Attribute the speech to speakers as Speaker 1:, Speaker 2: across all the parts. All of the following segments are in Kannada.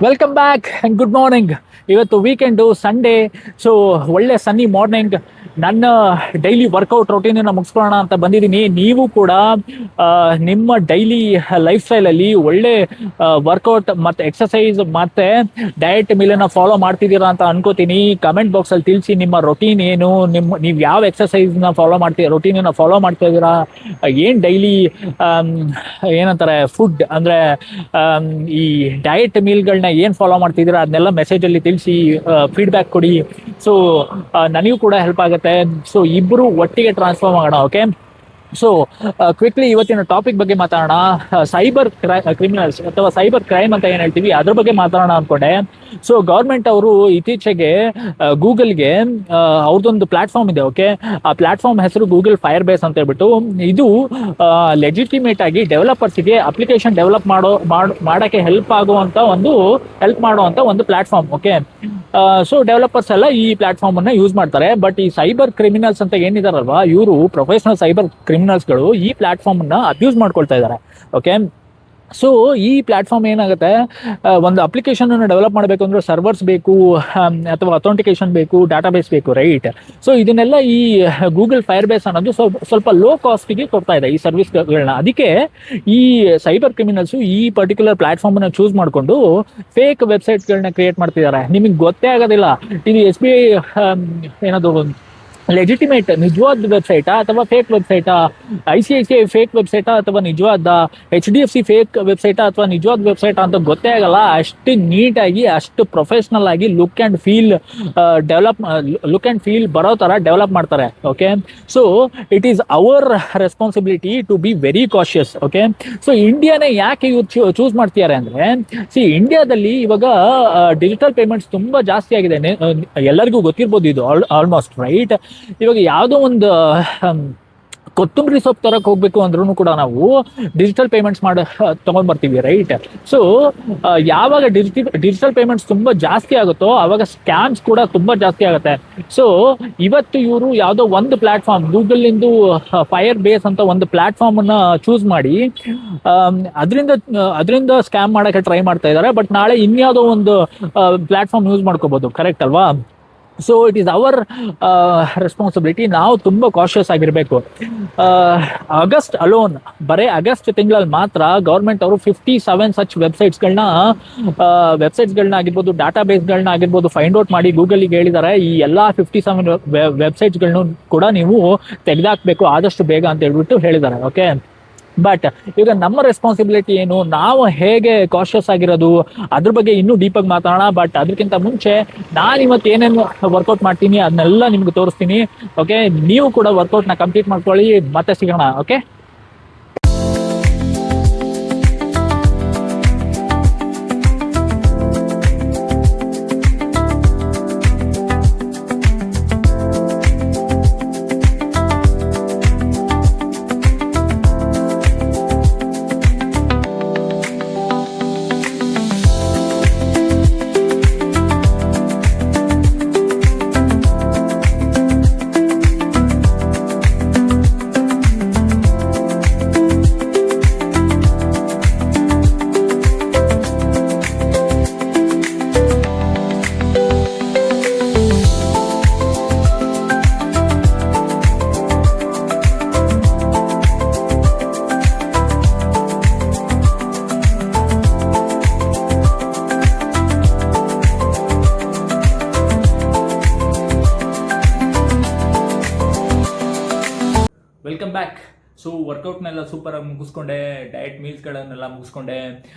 Speaker 1: Welcome back and good morning. ಇವತ್ತು ವೀಕೆಂಡು ಸಂಡೇ, ಸೊ ಒಳ್ಳೆ ಸನ್ನಿ ಮಾರ್ನಿಂಗ್. ನನ್ನ ಡೈಲಿ ವರ್ಕೌಟ್ ರೊಟೀನನ್ನು ಮುಗಿಸ್ಕೊಳ್ಳೋಣ ಅಂತ ಬಂದಿದ್ದೀನಿ. ನೀವು ಕೂಡ ನಿಮ್ಮ ಡೈಲಿ ಲೈಫ್ ಸ್ಟೈಲಲ್ಲಿ ಒಳ್ಳೆ ವರ್ಕೌಟ್ ಮತ್ತು ಎಕ್ಸಸೈಸ್ ಮತ್ತು ಡಯಟ್ ಮೇಲನ್ನು ಫಾಲೋ ಮಾಡ್ತಿದ್ದೀರಾ ಅಂತ ಅನ್ಕೋತೀನಿ. ಕಮೆಂಟ್ ಬಾಕ್ಸಲ್ಲಿ ತಿಳಿಸಿ ನಿಮ್ಮ ರೊಟೀನ್ ಏನು, ನೀವು ಯಾವ ಎಕ್ಸಸೈಸ್ನ ಫಾಲೋ ಮಾಡ್ತೀರಾ, ರೊಟೀನನ್ನು ಫಾಲೋ ಮಾಡ್ತಾ ಇದ್ದೀರಾ, ಏನು ಡೈಲಿ ಏನಂತಾರೆ ಫುಡ್ ಅಂದರೆ ಈ ಡಯಟ್ ಮೀಲ್ಗಳನ್ನ ಏನು ಫಾಲೋ ಮಾಡ್ತಿದ್ದೀರಾ ಅದನ್ನೆಲ್ಲ ಮೆಸೇಜಲ್ಲಿ ತಿಳಿಸಿ, ಫೀಡ್ಬ್ಯಾಕ್ ಕೊಡಿ. ಸೊ ನನಗೂ ಕೂಡ ಹೆಲ್ಪ್ ಆಗುತ್ತೆ. ಸೊ ಇಬ್ಬರು ಒಟ್ಟಿಗೆ ಟ್ರಾನ್ಸ್ಫಾರ್ಮ್ ಆಗೋಣ. ಓಕೆ, ಸೊ ಕ್ವಿಕ್ಲಿ ಇವತ್ತಿನ ಟಾಪಿಕ್ ಬಗ್ಗೆ ಮಾತಾಡೋಣ. ಸೈಬರ್ ಕ್ರಿಮಿನಲ್ಸ್ ಅಥವಾ ಸೈಬರ್ ಕ್ರೈಮ್ ಅಂತ ಏನು ಹೇಳ್ತೀವಿ ಅದ್ರ ಬಗ್ಗೆ ಮಾತಾಡೋಣ ಅಂದ್ಕೊಂಡೆ. ಸೊ ಗೌರ್ಮೆಂಟ್ ಅವರು ಇತ್ತೀಚೆಗೆ ಗೂಗಲ್ಗೆ ಅವ್ರದ್ದೊಂದು ಪ್ಲಾಟ್ಫಾರ್ಮ್ ಇದೆ. ಓಕೆ, ಆ ಪ್ಲಾಟ್ಫಾರ್ಮ್ ಹೆಸರು ಗೂಗಲ್ ಫೈರ್ ಬೇಸ್ ಅಂತ ಹೇಳ್ಬಿಟ್ಟು. ಇದು ಲೆಜಿಟಿಮೇಟ್ ಆಗಿ ಡೆವಲಪರ್ಸ್ಗೆ ಅಪ್ಲಿಕೇಶನ್ ಡೆವಲಪ್ ಮಾಡೋಕ್ಕೆ ಹೆಲ್ಪ್ ಮಾಡುವಂಥ ಒಂದು ಪ್ಲಾಟ್ಫಾರ್ಮ್. ಓಕೆ, ಸೊ ಡೆವಲಪರ್ಸ್ ಎಲ್ಲ ಈ ಪ್ಲಾಟ್ಫಾರ್ಮ್ ಅನ್ನ ಯೂಸ್ ಮಾಡ್ತಾರೆ. ಬಟ್ ಈ ಸೈಬರ್ ಕ್ರಿಮಿನಲ್ಸ್ ಅಂತ ಏನಿದಾರಲ್ವಾ, ಇವರು ಪ್ರೊಫೆಷನಲ್ ಸೈಬರ್ ಕ್ರಿಮಿನಲ್ಸ್ಗಳು ಈ ಪ್ಲಾಟ್ಫಾರ್ಮ್ ಅನ್ನ ಅಬ್ಯೂಸ್ ಮಾಡ್ಕೊಳ್ತಾ ಇದ್ದಾರೆ. ಓಕೆ, ಸೊ ಈ ಪ್ಲಾಟ್ಫಾರ್ಮ್ ಏನಾಗುತ್ತೆ, ಒಂದು ಅಪ್ಲಿಕೇಶನ್ ಅನ್ನು ಡೆವಲಪ್ ಮಾಡಬೇಕು ಅಂದ್ರೆ ಸರ್ವರ್ಸ್ ಬೇಕು, ಅಥವಾ ಅಥೆಂಟಿಕೇಶನ್ ಬೇಕು, ಡಾಟಾಬೇಸ್ ಬೇಕು, ರೈಟ್? ಸೊ ಇದನ್ನೆಲ್ಲ ಈ ಗೂಗಲ್ ಫೈರ್ ಬೇಸ್ ಅನ್ನೋದು ಸ್ವಲ್ಪ ಲೋ ಕಾಸ್ಟಿಗೆ ಕೊಡ್ತಾ ಇದೆ ಈ ಸರ್ವಿಸ್ಗಳನ್ನ. ಅದಕ್ಕೆ ಈ ಸೈಬರ್ ಕ್ರಿಮಿನಲ್ಸು ಈ ಪರ್ಟಿಕ್ಯುಲರ್ ಪ್ಲಾಟ್ಫಾರ್ಮ್ ಅನ್ನು ಚೂಸ್ ಮಾಡಿಕೊಂಡು ಫೇಕ್ ವೆಬ್ಸೈಟ್ಸ್ಗಳನ್ನ ಕ್ರಿಯೇಟ್ ಮಾಡ್ತಿದ್ದಾರೆ. ನಿಮಗೆ ಗೊತ್ತೇ ಆಗೋದಿಲ್ಲ ಇದು SBI ಏನದು ಲೆಜಿಟಿಮೇಟ್ ನಿಜವಾದ ವೆಬ್ಸೈಟಾ ಅಥವಾ ಫೇಕ್ ವೆಬ್ಸೈಟಾ, ICICI ಫೇಕ್ ವೆಬ್ಸೈಟಾ ಅಥವಾ ನಿಜವಾದ, HDFC ಫೇಕ್ ವೆಬ್ಸೈಟಾ ಅಥವಾ ನಿಜವಾದ ವೆಬ್ಸೈಟಾ ಅಂತ ಗೊತ್ತೇ ಆಗಲ್ಲ. ಅಷ್ಟು ನೀಟಾಗಿ, ಅಷ್ಟು ಪ್ರೊಫೆಷ್ನಲ್ ಆಗಿ ಲುಕ್ ಆ್ಯಂಡ್ ಫೀಲ್ ಬರೋ ಥರ ಡೆವಲಪ್ ಮಾಡ್ತಾರೆ. Okay, so it is our responsibility to be very cautious. Okay, so ಇಂಡಿಯಾನೇ ಯಾಕೆ ಇವ್ರು ಚೂಸ್ ಮಾಡ್ತಿದ್ದಾರೆ ಅಂದರೆ, ಇಂಡಿಯಾದಲ್ಲಿ ಇವಾಗ ಡಿಜಿಟಲ್ ಪೇಮೆಂಟ್ಸ್ ತುಂಬ ಜಾಸ್ತಿ ಆಗಿದೆ. ಎಲ್ಲರಿಗೂ ಗೊತ್ತಿರ್ಬೋದು ಇದು ಆಲ್ಮೋಸ್ಟ್, ರೈಟ್? ಇವಾಗ ಯಾವುದೋ ಒಂದು ಕೊತ್ತಂಬರಿ ಸೊಪ್ಪು ತರಕ್ಕೆ ಹೋಗ್ಬೇಕು ಅಂದ್ರೂ ಕೂಡ ನಾವು ಡಿಜಿಟಲ್ ಪೇಮೆಂಟ್ಸ್ ತಗೊಂಡ್ ಬರ್ತೀವಿ, ರೈಟ್? ಸೊ ಯಾವಾಗ ಡಿಜಿಟಲ್ ಪೇಮೆಂಟ್ಸ್ ತುಂಬಾ ಜಾಸ್ತಿ ಆಗುತ್ತೋ ಆವಾಗ ಸ್ಕ್ಯಾಮ್ಸ್ ಕೂಡ ತುಂಬಾ ಜಾಸ್ತಿ ಆಗುತ್ತೆ. ಸೊ ಇವತ್ತು ಇವರು ಯಾವುದೋ ಒಂದು ಪ್ಲಾಟ್ಫಾರ್ಮ್, ಗೂಗಲ್ ಇಂದು ಫೈರ್ ಬೇಸ್ ಅಂತ ಒಂದು ಪ್ಲಾಟ್ಫಾರ್ಮ್ ಅನ್ನ ಚೂಸ್ ಮಾಡಿ ಅದರಿಂದ ಸ್ಕ್ಯಾಮ್ ಮಾಡಕ್ಕೆ ಟ್ರೈ ಮಾಡ್ತಾ ಇದ್ದಾರೆ. ಬಟ್ ನಾಳೆ ಇನ್ಯಾವುದೋ ಒಂದು ಪ್ಲಾಟ್ಫಾರ್ಮ್ ಯೂಸ್ ಮಾಡ್ಕೋಬಹುದು, ಕರೆಕ್ಟ್ ಅಲ್ವಾ? So it is our responsibility. ನಾವು ತುಂಬ ಕಾಶಿಯಸ್ ಆಗಿರಬೇಕು. ಆಗಸ್ಟ್ ಅಲೋನ್, ಬರೀ ಆಗಸ್ಟ್ ತಿಂಗಳಲ್ಲಿ ಮಾತ್ರ ಗೌರ್ಮೆಂಟ್ ಅವರು 57 ಸಚ್ ವೆಬ್ಸೈಟ್ಸ್ಗಳನ್ನ ಆಗಿರ್ಬೋದು, ಡಾಟಾ ಬೇಸ್ಗಳನ್ನ ಆಗಿರ್ಬೋದು ಫೈಂಡ್ ಔಟ್ ಮಾಡಿ ಗೂಗಲ್ಗೆ ಹೇಳಿದ್ದಾರೆ. ಈ ಎಲ್ಲ 57 ವೆಬ್ಸೈಟ್ಸ್ಗಳನ್ನು ಕೂಡ ನೀವು ತೆಗೆದಾಕಬೇಕು ಆದಷ್ಟು ಬೇಗ ಅಂತ ಹೇಳ್ಬಿಟ್ಟು ಹೇಳಿದ್ದಾರೆ. ಓಕೆ, ಬಟ್ ಈಗ ನಮ್ಮ ರೆಸ್ಪಾನ್ಸಿಬಿಲಿಟಿ ಏನು, ನಾವು ಹೇಗೆ ಕಾಶಿಯಸ್ ಆಗಿರೋದು, ಅದ್ರ ಬಗ್ಗೆ ಇನ್ನೂ ಡೀಪಾಗಿ ಮಾತಾಡೋಣ. ಬಟ್ ಅದಕ್ಕಿಂತ ಮುಂಚೆ ನಾನು ಇವತ್ತು ಏನೇನು ವರ್ಕೌಟ್ ಮಾಡ್ತೀನಿ ಅದನ್ನೆಲ್ಲ ನಿಮ್ಗೆ ತೋರಿಸ್ತೀನಿ. ಓಕೆ, ನೀವು ಕೂಡ ವರ್ಕೌಟ್ನ ಕಂಪ್ಲೀಟ್ ಮಾಡ್ಕೊಳ್ಳಿ, ಮತ್ತೆ ಸಿಗೋಣ. Okay, welcome back. ಸೊ ವರ್ಕೌಟ್ನೆಲ್ಲ ಸೂಪರಾಗಿ ಮುಗಿಸ್ಕೊಂಡೆ, ಡಯಟ್ ಮೀಲ್ಸ್ಗಳನ್ನೆಲ್ಲ ಮುಗಿಸ್ಕೊಂಡೆ.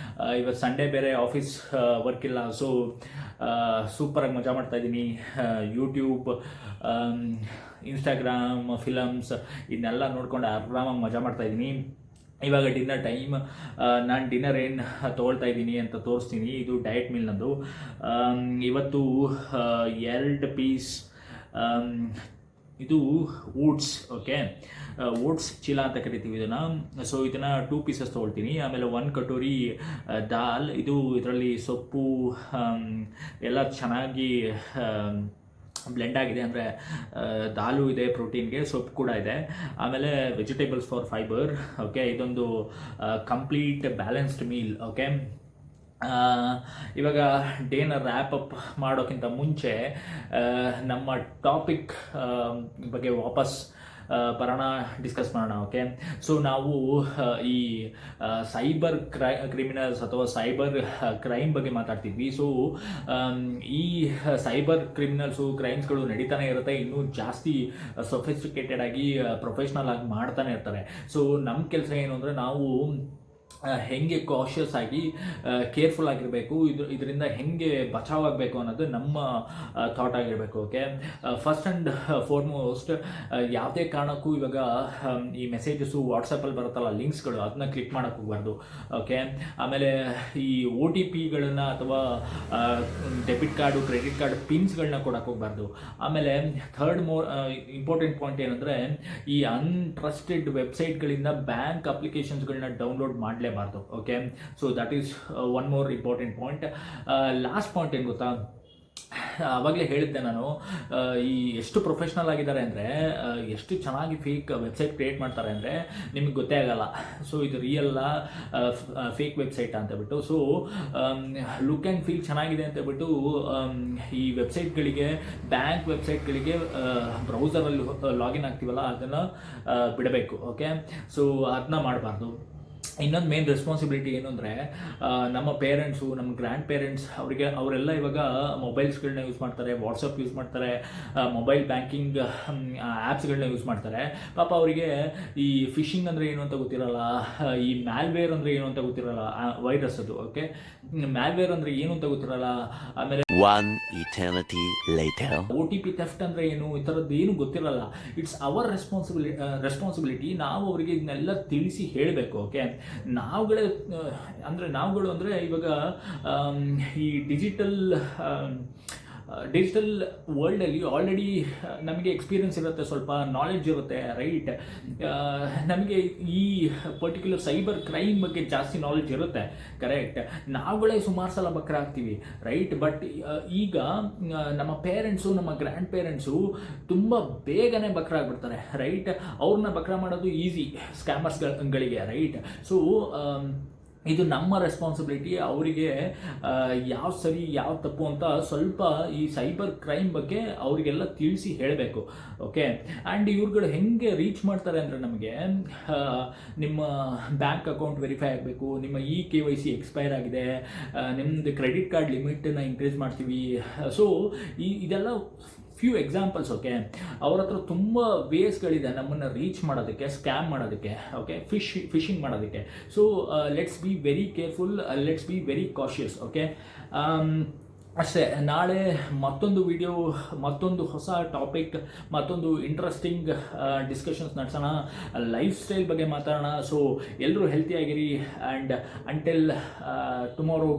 Speaker 1: ಇವತ್ತು ಸಂಡೇ ಬೇರೆ, ಆಫೀಸ್ ವರ್ಕ್ ಇಲ್ಲ. ಸೊ ಸೂಪರಾಗಿ ಮಜಾ ಮಾಡ್ತಾ ಇದ್ದೀನಿ. ಯೂಟ್ಯೂಬ್, ಇನ್ಸ್ಟಾಗ್ರಾಮ್, ಫಿಲಮ್ಸ್ ಇದನ್ನೆಲ್ಲ ನೋಡ್ಕೊಂಡು ಆರಾಮಾಗಿ ಮಜಾ ಮಾಡ್ತಾ ಇದ್ದೀನಿ. ಇವಾಗ ಡಿನ್ನರ್ ಟೈಮ್. ನಾನು ಡಿನ್ನರ್ ಏನು ತೊಗೊಳ್ತಾ ಇದ್ದೀನಿ ಅಂತ ತೋರಿಸ್ತೀನಿ. ಇದು ಡಯಟ್ ಮೀಲ್ ನಂದು. ಇವತ್ತು 2 ಪೀಸ್ ಇದು ಓಟ್ಸ್. ಓಕೆ, ಓಟ್ಸ್ ಚೀಲ ಅಂತ ಕರಿತೀವಿ ಇದನ್ನು. ಸೊ ಇದನ್ನು 2 ಪೀಸಸ್ ತೊಗೊಳ್ತೀನಿ. ಆಮೇಲೆ 1 ಕಟೋರಿ ದಾಲ್. ಇದರಲ್ಲಿ ಸೊಪ್ಪು ಎಲ್ಲ ಚೆನ್ನಾಗಿ ಬ್ಲೆಂಡ್ ಆಗಿದೆ, ಅಂದರೆ ದಾಲು ಇದೆ ಪ್ರೋಟೀನ್ಗೆ, ಸೊಪ್ಪು ಕೂಡ ಇದೆ, ಆಮೇಲೆ ವೆಜಿಟೇಬಲ್ಸ್ ಫಾರ್ ಫೈಬರ್. ಓಕೆ, ಇದೊಂದು ಕಂಪ್ಲೀಟ್ ಬ್ಯಾಲೆನ್ಸ್ಡ್ ಮೀಲ್. ಓಕೆ, ಇವಾಗ ಡೇನ ರ್ಯಾಪ್ ಅಪ್ ಮಾಡೋಕ್ಕಿಂತ ಮುಂಚೆ ನಮ್ಮ ಟಾಪಿಕ್ ಬಗ್ಗೆ ವಾಪಸ್ ಬರೋಣ, ಡಿಸ್ಕಸ್ ಮಾಡೋಣ. ಓಕೆ, ಸೊ ನಾವು ಈ ಸೈಬರ್ ಕ್ರಿಮಿನಲ್ಸ್ ಅಥವಾ ಸೈಬರ್ ಕ್ರೈಮ್ ಬಗ್ಗೆ ಮಾತಾಡ್ತಿದ್ವಿ. ಸೊ ಈ ಸೈಬರ್ ಕ್ರಿಮಿನಲ್ಸು ಕ್ರೈಮ್ಸ್ಗಳು ನಡೀತಾನೆ ಇರುತ್ತೆ, ಇನ್ನೂ ಜಾಸ್ತಿ ಸೊಫಿಸ್ಟಿಕೇಟೆಡ್ ಆಗಿ ಪ್ರೊಫೆಷ್ನಲ್ ಆಗಿ ಮಾಡ್ತಾನೆ ಇರ್ತಾರೆ. ಸೊ ನಮ್ಮ ಕೆಲಸ ಏನು ಅಂದರೆ ನಾವು ಹೆಂಗೆ ಕಾಷಿಯಸ್ ಆಗಿ ಕೇರ್ಫುಲ್ ಆಗಿರಬೇಕು, ಇದರಿಂದ ಹೆಂಗೆ ಬಚಾವಾಗಬೇಕು ಅನ್ನೋದು ನಮ್ಮ ಥಾಟ್ ಆಗಿರಬೇಕು. ಓಕೆ, ಫಸ್ಟ್ ಆ್ಯಂಡ್ ಫಾರ್ಮೋಸ್ಟ್ ಯಾವುದೇ ಕಾರಣಕ್ಕೂ ಇವಾಗ ಈ ಮೆಸೇಜಸ್ಸು ವಾಟ್ಸಪ್ಪಲ್ಲಿ ಬರುತ್ತಲ್ಲ ಲಿಂಕ್ಸ್ಗಳು, ಅದನ್ನ ಕ್ಲಿಕ್ ಮಾಡೋಕ್ಕೆ ಹೋಗ್ಬಾರ್ದು. ಓಕೆ, ಆಮೇಲೆ ಈ OTPಗಳನ್ನ ಅಥವಾ ಡೆಬಿಟ್ ಕಾರ್ಡು ಕ್ರೆಡಿಟ್ ಕಾರ್ಡ್ ಪಿನ್ಸ್ಗಳನ್ನ ಕೊಡೋಕ್ಕೆ ಹೋಗ್ಬಾರ್ದು. ಆಮೇಲೆ ಥರ್ಡ್ ಇಂಪಾರ್ಟೆಂಟ್ ಪಾಯಿಂಟ್ ಏನಂದರೆ ಈ ಅನ್ಟ್ರಸ್ಟೆಡ್ ವೆಬ್ಸೈಟ್ಗಳಿಂದ ಬ್ಯಾಂಕ್ ಅಪ್ಲಿಕೇಶನ್ಸ್ಗಳನ್ನ ಡೌನ್ಲೋಡ್ ಮಾಡಲೇಬಾರ್ದು. Okay, so that is one more important point. Last point ಏನು ಗೊತ್ತಾ, ಆವಾಗಲೇ ಹೇಳಿದ್ದೆ ನಾನು, ಈ ಎಷ್ಟು ಪ್ರೊಫೆಷ್ನಲ್ ಆಗಿದ್ದಾರೆ ಅಂದರೆ, ಎಷ್ಟು ಚೆನ್ನಾಗಿ ಫೇಕ್ ವೆಬ್ಸೈಟ್ ಕ್ರಿಯೇಟ್ ಮಾಡ್ತಾರೆ ಅಂದರೆ ನಿಮಗೆ ಗೊತ್ತೇ ಆಗಲ್ಲ. ಸೊ ಇದು ರಿಯಲ್ಲ ಫೇಕ್ ವೆಬ್ಸೈಟ್ ಅಂತಬಿಟ್ಟು. ಸೊ ಲುಕ್ ಆ್ಯಂಡ್ ಫೀಲ್ ಚೆನ್ನಾಗಿದೆ ಅಂತಬಿಟ್ಟು ಈ ವೆಬ್ಸೈಟ್ಗಳಿಗೆ, ಬ್ಯಾಂಕ್ ವೆಬ್ಸೈಟ್ಗಳಿಗೆ ಬ್ರೌಸರಲ್ಲಿ ಲಾಗಿನ್ ಆಗ್ತೀವಲ್ಲ ಅದನ್ನು ಬಿಡಬೇಕು. ಓಕೆ, ಸೊ ಅದನ್ನ ಮಾಡಬಾರ್ದು. ಇನ್ನೊಂದು ಮೇನ್ ರೆಸ್ಪಾನ್ಸಿಬಿಲಿಟಿ ಏನು ಅಂದರೆ, ನಮ್ಮ ಪೇರೆಂಟ್ಸು, ನಮ್ಮ ಗ್ರ್ಯಾಂಡ್ ಪೇರೆಂಟ್ಸ್ ಅವರೆಲ್ಲ ಇವಾಗ ಮೊಬೈಲ್ಸ್ಗಳನ್ನ ಯೂಸ್ ಮಾಡ್ತಾರೆ, ವಾಟ್ಸಪ್ ಯೂಸ್ ಮಾಡ್ತಾರೆ, ಮೊಬೈಲ್ ಬ್ಯಾಂಕಿಂಗ್ ಆ್ಯಪ್ಸ್ಗಳನ್ನ ಯೂಸ್ ಮಾಡ್ತಾರೆ. ಪಾಪ ಅವರಿಗೆ ಈ ಫಿಶಿಂಗ್ ಅಂದರೆ ಏನು ಅಂತ ಗೊತ್ತಿರಲ್ಲ, ಈ ಮ್ಯಾಲ್ವೇರ್ ಅಂದರೆ ಏನು ಅಂತ ಗೊತ್ತಿರಲ್ಲ, ವೈರಸ್ ಅದು. ಓಕೆ, ಮ್ಯಾಲ್ವೇರ್ ಅಂದರೆ ಏನು ಅಂತ ಗೊತ್ತಿರಲ್ಲ. ಆಮೇಲೆ OTP ಥೆಫ್ಟ್ ಅಂದರೆ ಏನು, ಈ ಥರದ್ದು ಏನು ಗೊತ್ತಿರಲ್ಲ. It's our responsibility. ನಾವು ಅವರಿಗೆ ಇದನ್ನೆಲ್ಲ ತಿಳಿಸಿ ಹೇಳಬೇಕು. ಓಕೆ, ನಾವುಗಳು ಅಂದರೆ ಇವಾಗ ಈ ಡಿಜಿಟಲ್ ವರ್ಲ್ಡಲ್ಲಿ ಆಲ್ರೆಡಿ ನಮಗೆ ಎಕ್ಸ್ಪೀರಿಯನ್ಸ್ ಇರುತ್ತೆ, ಸ್ವಲ್ಪ ನಾಲೆಡ್ಜ್ ಇರುತ್ತೆ, ರೈಟ್. ನಮಗೆ ಈ ಪರ್ಟಿಕ್ಯುಲರ್ ಸೈಬರ್ ಕ್ರೈಮ್ ಬಗ್ಗೆ ಜಾಸ್ತಿ ನಾಲೆಡ್ಜ್ ಇರುತ್ತೆ, ಕರೆಕ್ಟ್. ನಾವುಗಳೇ ಸುಮಾರು ಸಲ ಬಕ್ರ ಆಗ್ತೀವಿ, ರೈಟ್. ಬಟ್ ಈಗ ನಮ್ಮ ಪೇರೆಂಟ್ಸು, ನಮ್ಮ ಗ್ರ್ಯಾಂಡ್ ಪೇರೆಂಟ್ಸು ತುಂಬ ಬೇಗನೆ ಬಕ್ರ ಆಗಿಬಿಡ್ತಾರೆ, ರೈಟ್. ಅವ್ರನ್ನ ಬಕ್ರ ಮಾಡೋದು ಈಸಿ ಸ್ಕ್ಯಾಮರ್ಸ್ಗಳಿಗೆ, ರೈಟ್. ಸೊ ಇದು ನಮ್ಮ ರೆಸ್ಪಾನ್ಸಿಬಿಲಿಟಿ. ಅವರಿಗೆ ಯಾವ ಸರಿ ಯಾವ ತಪ್ಪು ಅಂತ ಸ್ವಲ್ಪ ಈ ಸೈಬರ್ ಕ್ರೈಮ್ ಬಗ್ಗೆ ಅವರಿಗೆಲ್ಲ ತಿಳಿಸಿ ಹೇಳಬೇಕು. ಓಕೆ, ಆ್ಯಂಡ್ ಇವ್ರುಗಳು ಹೆಂಗೆ ರೀಚ್ ಮಾಡ್ತಾರೆ ಅಂದರೆ, ನಮಗೆ ನಿಮ್ಮ ಬ್ಯಾಂಕ್ ಅಕೌಂಟ್ ವೆರಿಫೈ ಆಗಬೇಕು, ನಿಮ್ಮ KYC ಎಕ್ಸ್ಪೈರ್ ಆಗಿದೆ, ನಿಮ್ಮದು ಕ್ರೆಡಿಟ್ ಕಾರ್ಡ್ ಲಿಮಿಟನ್ನು ಇನ್ಕ್ರೀಸ್ ಮಾಡ್ತೀವಿ. ಸೊ ಇದೆಲ್ಲ ಫ್ಯೂ ಎಕ್ಸಾಂಪಲ್ಸ್. ಓಕೆ, ಅವ್ರ ಹತ್ರ ತುಂಬ ವೇಸ್ಗಳಿದೆ ನಮ್ಮನ್ನು ರೀಚ್ ಮಾಡೋದಕ್ಕೆ, ಸ್ಕ್ಯಾಮ್ ಮಾಡೋದಕ್ಕೆ, ಓಕೆ, ಫಿಶಿಂಗ್ ಮಾಡೋದಕ್ಕೆ. So let's be very careful, let's be very cautious. Okay, ಅಷ್ಟೇ. ನಾಳೆ ಮತ್ತೊಂದು ವಿಡಿಯೋ, ಮತ್ತೊಂದು ಹೊಸ ಟಾಪಿಕ್, ಮತ್ತೊಂದು ಇಂಟ್ರೆಸ್ಟಿಂಗ್ ಡಿಸ್ಕಷನ್ಸ್ ನಡೆಸೋಣ, ಲೈಫ್ ಸ್ಟೈಲ್ ಬಗ್ಗೆ ಮಾತಾಡೋಣ. ಸೊ ಎಲ್ಲರೂ ಹೆಲ್ತಿಯಾಗಿರಿ, ಆ್ಯಂಡ್ ಅಂಟಿಲ್ ಟುಮಾರೋ.